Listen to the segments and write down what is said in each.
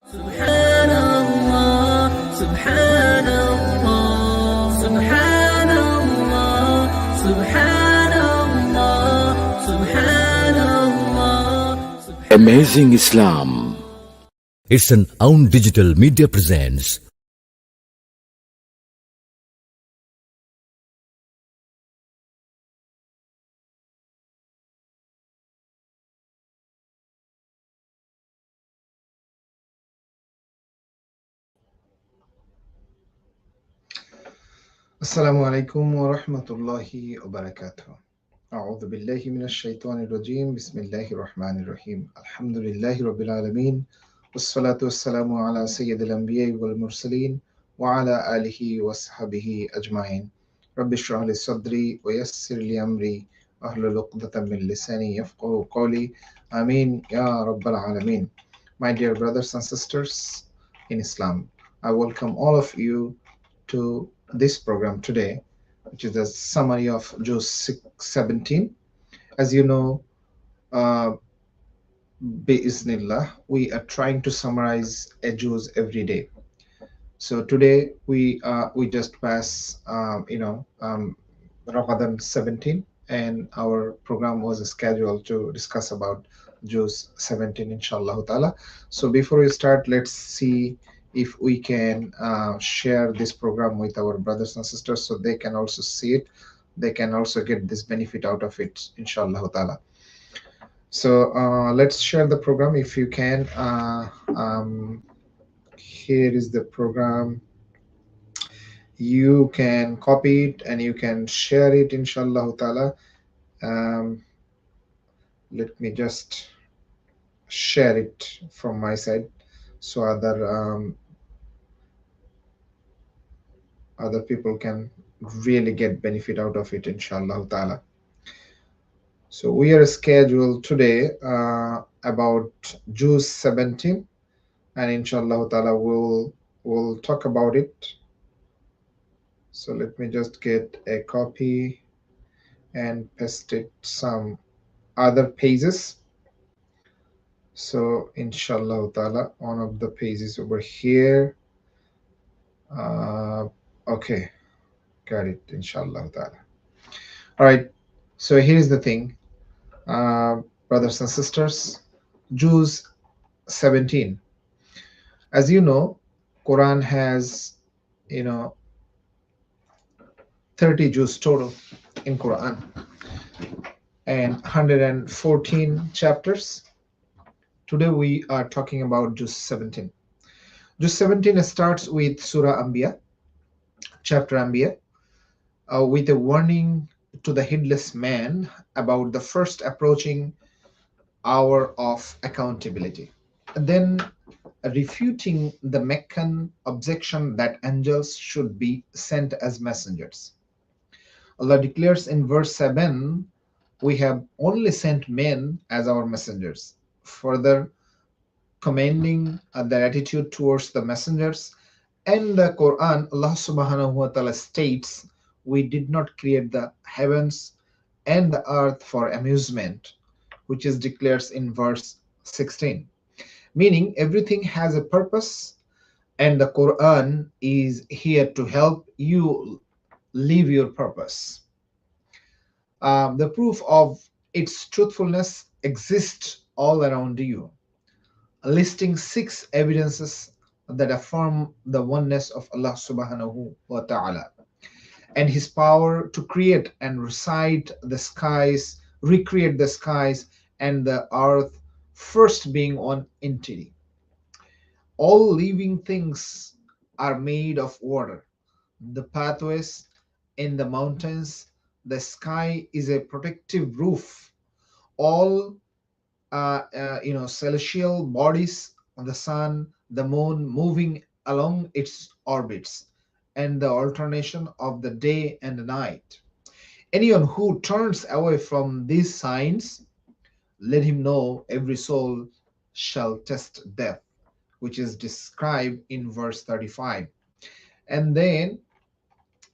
Subhanallah, Subhanallah, Subhanallah, Subhanallah, Subhanallah. Amazing Islam. It's an Aouun Digital Media presents. Assalamu alaikum wa rahmatullahi wa barakatuh. A'udhu billahi minash shaitani rajim. Bismillahir rahmanir rahim. Alhamdulillahi rabbil alameen. Wassalatu wassalamu ala sayyidil anbiya'i wal mursaleen wa ala alihi wa sahbihi ajma'in. Rabbi shrah li sadri wa yassir li amri wahlul 'uqdatan min lisani yafqahu qawli. Ameen ya rabbal alameen. My dear brothers and sisters in Islam, I welcome all of you to this program today, which is a summary of Juz-17. As you know, Bi-Iznillah, we are trying to summarize a Juz every day. So today we just pass Ramadan 17, and our program was scheduled to discuss about Juz-17 inshallah ta'ala. So before we start, let's see if we can share this program with our brothers and sisters so they can also see it. They can also get this benefit out of it inshallah ta'ala. So let's share the program if you can. Here is the program. You can copy it and you can share it inshallah ta'ala. Let me just share it from my side so other people can really get benefit out of it inshallah ta'ala. So we are scheduled today about Juz-17, and inshallah ta'ala we'll talk about it. So let me just get a copy and paste it some other pages. So inshallah ta'ala, one of the pages over here. Okay, got it inshallah ta'ala. All right, so here's the thing, brothers and sisters. Juz-17, as you know, Quran has 30 juz total in Quran and 114 chapters. Today we are talking about Juz-17. Juz-17 starts with Surah Anbiya, chapter Anbiya, with a warning to the heedless man about the first approaching hour of accountability. And then refuting the Meccan objection that angels should be sent as messengers. Allah declares in verse 7, "We have only sent men as our messengers," further commending their attitude towards the messengers. And the Quran, Allah Subhanahu O'tala states, "We did not create the heavens and the earth for amusement," which is declared in verse 16. Meaning everything has a purpose, and the Quran is here to help you live your purpose. The proof of its truthfulness exists all around you, listing 6 evidences that affirm the oneness of Allah Subhanahu wa Ta'ala and His power to create and recreate the skies and the earth, first being one entity. All living things are made of water. The pathways in the mountains, the sky is a protective roof. All celestial bodies, the sun, the moon moving along its orbits, and the alternation of the day and the night. Anyone who turns away from these signs, let him know every soul shall test death, which is described in verse 35. And then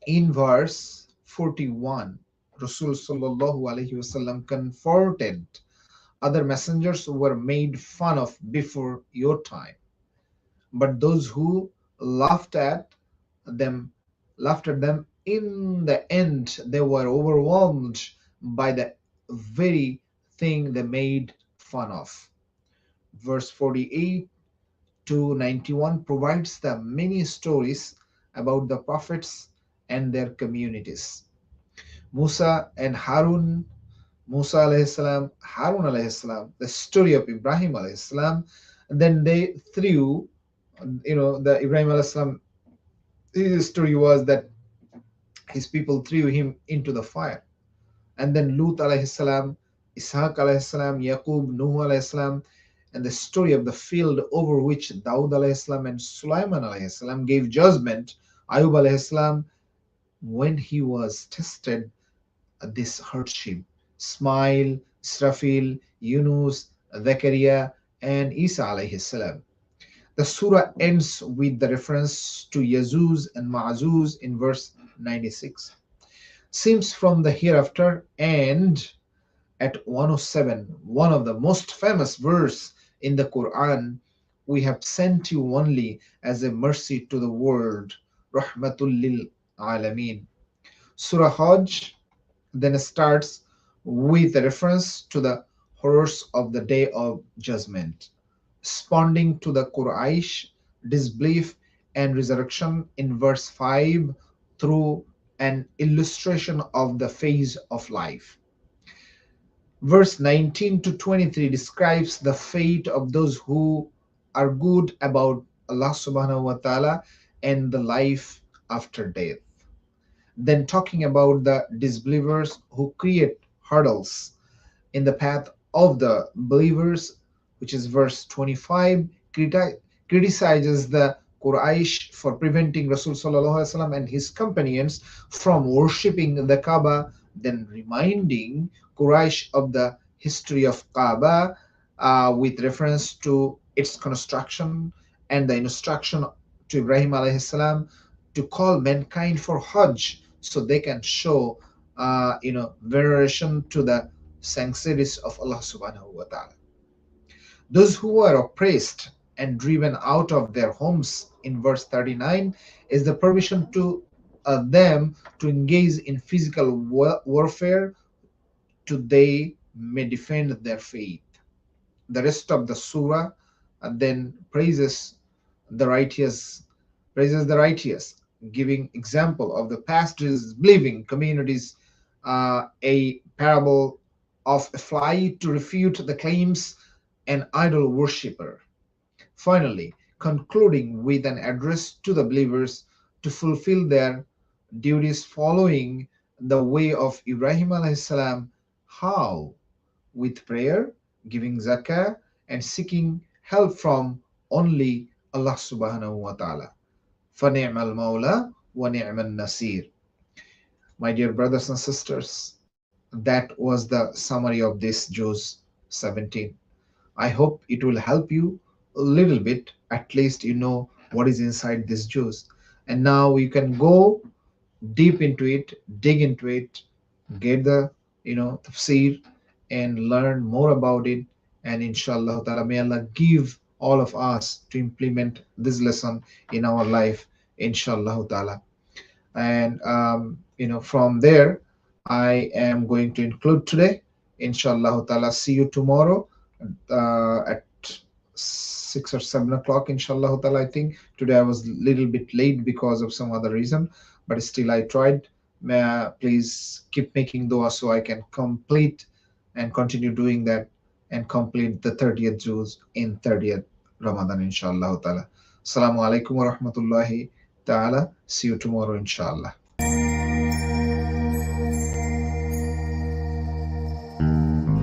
in verse 41, Rasul sallallahu alaihi wasallam comforted other messengers who were made fun of before your time. but those who laughed at them laughed at them, in the end they were overwhelmed by the very thing they made fun of. Verse 48 to 91 provides the many stories about the prophets and their communities. Musa and Harun, Musa alayhi salam, Harun alayhi salam, the story of Ibrahim alayhi salam. And then they threw, the Ibrahim alayhi salam, his story was that his people threw him into the fire. And then Lut alayhi salam, Ishaq alayhi salam, Yaqub, Nuh alayhi salam, and the story of the field over which Daud alayhi salam and Sulaiman alayhi salam gave judgment. Ayub alayhi salam, when he was tested this hardship. Ismail, Israfil, Yunus, Zakaria, and Isa alayhi salam. The surah ends with the reference to Yazuz and Ma'zuz in verse 96. Seems from the hereafter, and at 107, one of the most famous verse in the Quran, we have sent you only as a mercy to the world, Rahmatul lil Alameen. Surah Hajj then starts with a reference to the horrors of the day of judgment, responding to the Quraysh disbelief and resurrection in verse 5 through an illustration of the phase of life. Verse 19 to 23 describes the fate of those who are good about Allah Subhanahu O'tala and the life after death. Then talking about the disbelievers who create hurdles in the path of the believers, which is verse 25, criticizes the Quraysh for preventing Rasul Sallallahu Alaihi Wasallam and his companions from worshipping the Kaaba, then reminding Quraysh of the history of Kaaba with reference to its construction and the instruction to Ibrahim alayhi salam to call mankind for Hajj so they can show veneration to the sanctuaries of Allah Subhanahu wa Ta'ala. Those who were oppressed and driven out of their homes in verse 39 is the permission to them to engage in physical warfare to they may defend their faith. The rest of the surah then praises the righteous, giving example of the past believing communities, a parable of a fly to refute the claims an idol worshipper. Finally, concluding with an address to the believers to fulfill their duties following the way of Ibrahim alayhi salam. How? With prayer, giving zakah, and seeking help from only Allah Subhanahu wa Ta'ala. فَنِعْمَ الْمَوْلَى وَنِعْمَ النَّصِيرُ. My dear brothers and sisters, that was the summary of this Juz 17. I hope it will help you a little bit. At least you know what is inside this Juz. And now you can go deep into it, dig into it, get the tafsir and learn more about it. And inshallah ta'ala, may Allah give all of us to implement this lesson in our life, inshallah ta'ala. And from there I am going to include today, inshallah ta'ala. See you tomorrow at 6 or 7 o'clock, inshallah ta'ala. I think today I was a little bit late because of some other reason, but still I tried. Please keep making dua so I can complete and continue doing that and complete the 30th Juz in 30th Ramadan, inshallah ta'ala. Assalamu alaikum wa rahmatullahi ta'ala. See you tomorrow, inshallah.